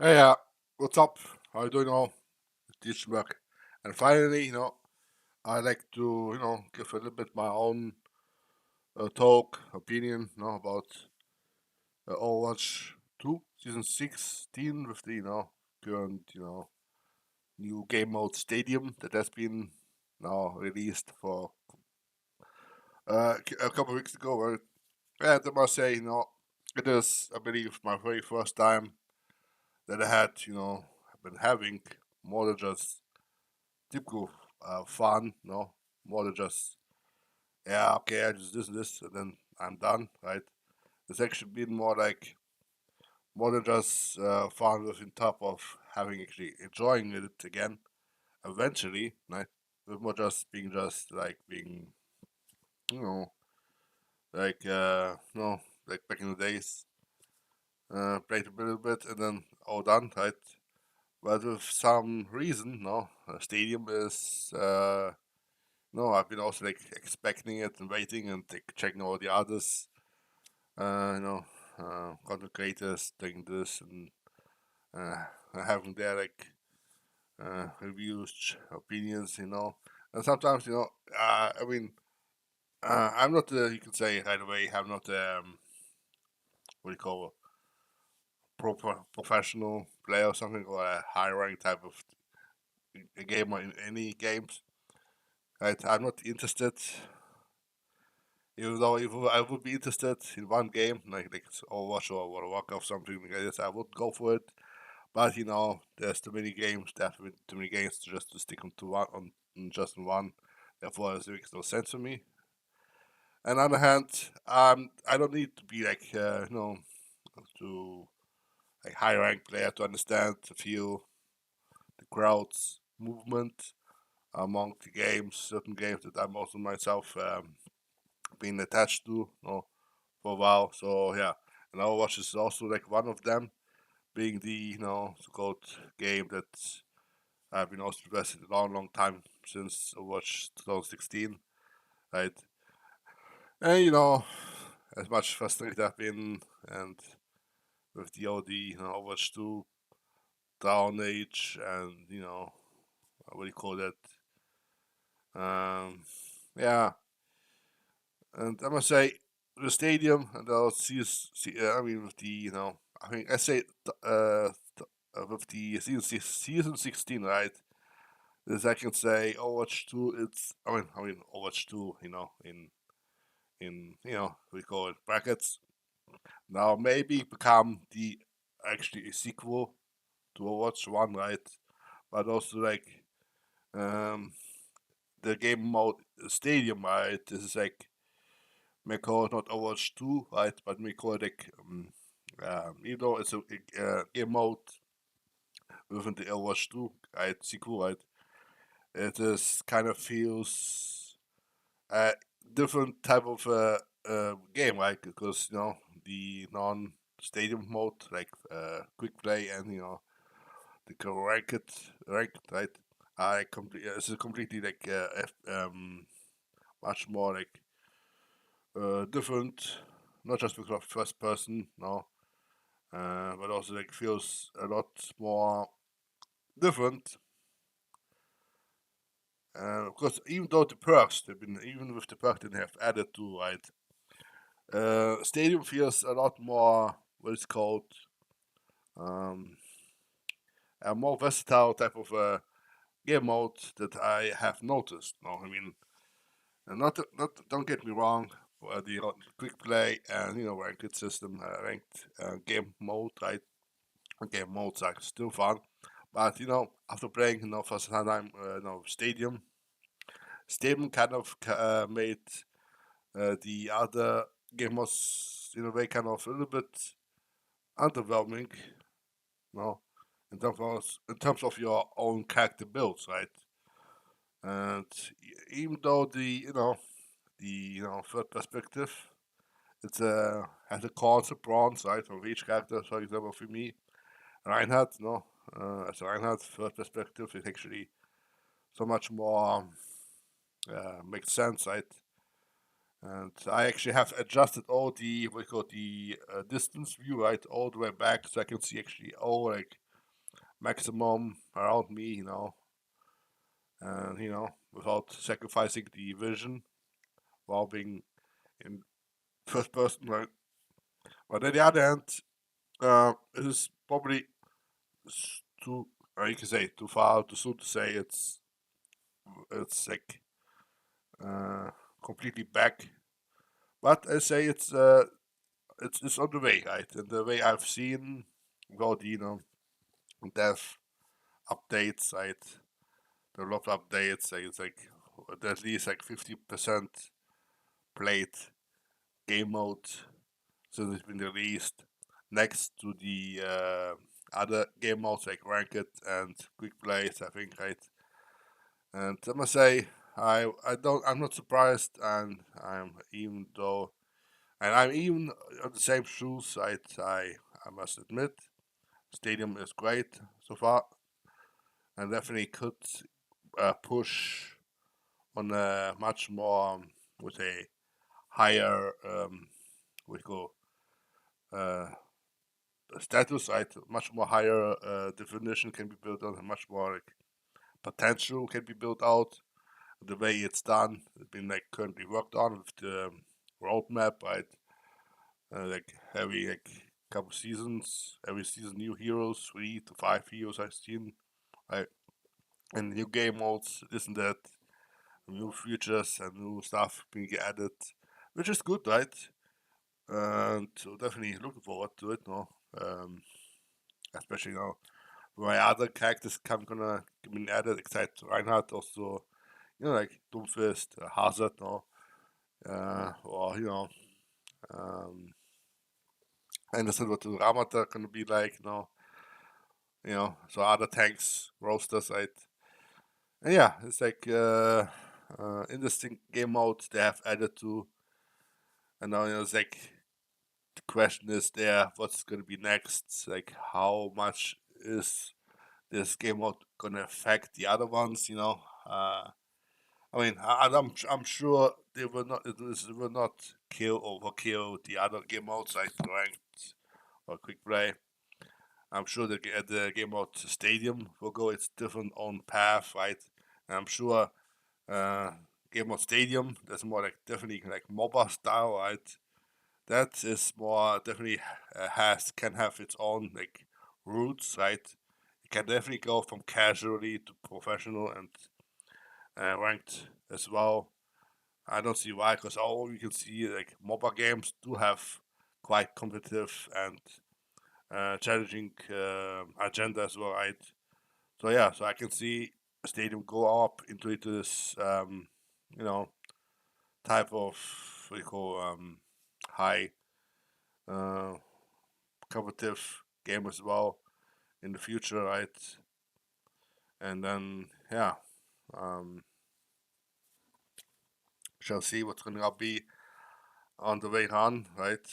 Hey, what's up? How you doing all? Digitmerc'S. And finally, I like to, give a little bit my own talk, opinion, about Overwatch 2, Season 16 with the, current, new game mode Stadium that has been now released for a couple of weeks ago. Right? And I must say, it is, I believe, my very first time that I had, been having more than just typical fun, more than just yeah, okay, I just this, and then I'm done, right? It's actually been more than just fun within top of having actually enjoying it again eventually, right? With more just being you know like no like back in the days, played a little bit and then all done, right? But with some reason, stadium is no, I've been also like expecting it and waiting and like checking all the others, you know, content creators doing this and uh, having their reviews, opinions, And sometimes, I mean, I'm not, you can say right away, I'm not, what do you call it, professional player or something, or a high rank type of gamer in any games. Right, I'm not interested. Even though if I would be interested in one game, like Overwatch or World of Warcraft, something like this, I would go for it. But there's too many games, definitely too many games just to stick on to one on just one. Therefore, it makes no sense for me. On the other hand, I don't need to be to like high rank player to understand, to feel the crowd's movement among the games, certain games that I'm also myself been attached to, for a while. So yeah, and Overwatch is also like one of them, being the so-called game that I've been also invested a long, long time since Overwatch 2016, right? And as much frustrated I've been, and with the OD, Overwatch 2, Down Age, and what do you call that? Um, yeah, and I must say the stadium and I'll I mean with the I think I say with the season 16, right? As I can say, Overwatch 2. I mean Overwatch 2. In we call it brackets. Now maybe become the actually a sequel to Overwatch 1, right? But also like um the game mode stadium, right? This is like may call it not Overwatch 2, right? But we call it like even though it's a game mode within the Overwatch 2, right? Sequel, right? It is kind of feels a different type of game, right? Because the non-stadium mode, like quick play, and the ranked, right? It's a completely like much more like different, not just because of first person, no, but also like feels a lot more different. Because even though the perks, even with the perks they have added to, right? Stadium feels a lot more what it's called um, a more versatile type of game mode that I have noticed. No, I mean, not don't get me wrong. The quick play and ranked system, ranked game mode, right? Game modes are still fun, but after playing for some time, Stadium kind of made the other game modes in a way kind of a little bit underwhelming, you know, in terms of your own character builds, right? And even though the third perspective, it's has a concept bronze, right, for each character. For example, for me, Reinhardt, as Reinhardt third perspective, it actually so much more makes sense, right? And I actually have adjusted all the what we call the distance view, right, all the way back, so I can see actually all like maximum around me, and without sacrificing the vision while being in first person, right? But on the other hand, it is probably too, you can say, too far, too soon to say it's like uh, completely back. But I say it's on the way, right? And the way I've seen about dev updates, right? There are a lot of updates. Like it's like at least like 50% played game mode since it's been released. Next to the other game modes like ranked and quick plays, I think, right? And I must say, I'm not surprised, and I'm even on the same shoes. I must admit, Stadium is great so far, and definitely could push on a much more with a higher we go uh, status, right? Much more higher definition can be built on, and much more like potential can be built out. The way it's done, it's been like currently worked on with the roadmap, right? Like every like couple seasons, every season new heroes, 3 to 5 heroes I've seen, right? And new game modes, isn't that new features and new stuff being added, which is good, right? And so definitely looking forward to it, no? Um, Especially my other characters gonna be added, except Reinhardt also, like Doomfist, Hazard, no? Or um, I understand what the Ramata gonna be like, so other tanks, roasters, right? And yeah, it's like interesting game modes they have added to, and now it's like the question is there, what's gonna be next? Like how much is this game mode gonna affect the other ones? I mean, I'm sure they will not. This will not overkill the other game modes like ranked or quick play. I'm sure the game mode Stadium will go its different own path, right? And I'm sure uh, game mode Stadium that's more like definitely like MOBA style, right? That is more definitely has can have its own like roots, right? It can definitely go from casually to professional and ranked as well. I don't see why, because all you can see like MOBA games do have quite competitive and challenging agenda as well, right? So yeah, so I can see Stadium go up into this you know type of what you call high uh, competitive game as well in the future, right? And then yeah, um, shall see what's gonna be on the way on, right?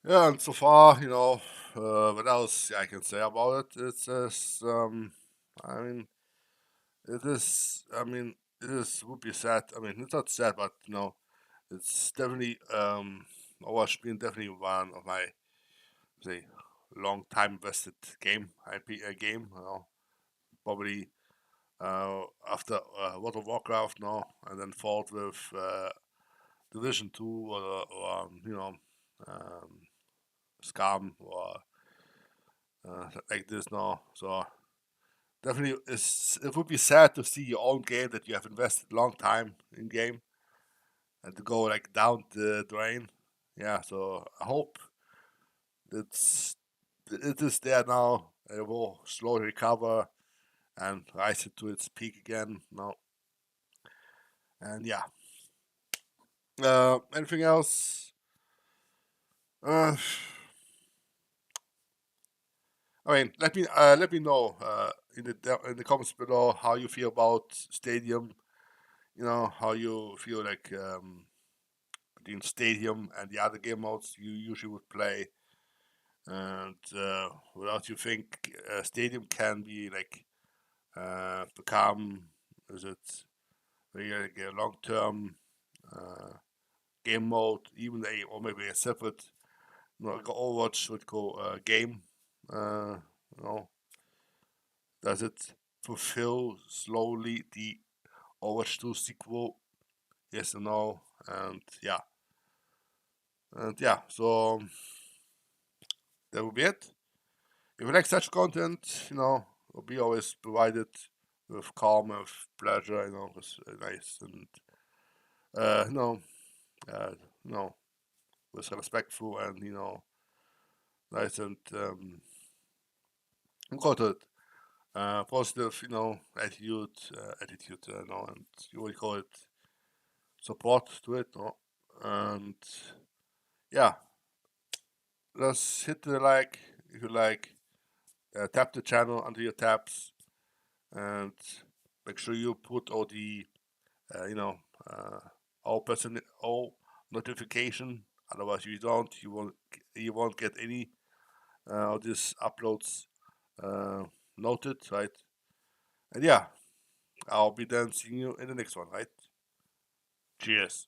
Yeah, and so far, what else I can say about it? It's just, I mean, it is would be sad. I mean, it's not sad, but it's definitely Overwatch being definitely one of my say long time invested game. Probably after World of Warcraft, and then followed with Division 2 or Scam or like this now. So definitely, it would be sad to see your own game that you have invested long time in game and to go like down the drain. Yeah, so I hope it's it is there now. It will slowly recover and rise it to its peak again. Now, and yeah. Anything else? Uh, I mean, let me know in the comments below how you feel about Stadium. How you feel like between Stadium and the other game modes you usually would play, and what you think Stadium can be like become. Is it really like a long term uh, game mode, even or maybe a separate, like Overwatch would go game. Uh, You know, does it fulfill slowly the Overwatch 2 sequel? Yes or no? And yeah, so that will be it. If you like such content, will be always provided with calm, with pleasure, with nice and uh, you know, uh, you know, with respectful and nice and quoted, positive, attitude, and you would call it support to it, no, and yeah, let's hit the like if you like, tap the channel under your tabs, and make sure you put all the uh, you know, uh, all notification. Otherwise, you won't get any of these uploads uh, noted, right? And yeah, I'll be then seeing you in the next one, right? Cheers.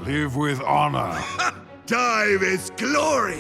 Live with honor. Die with glory!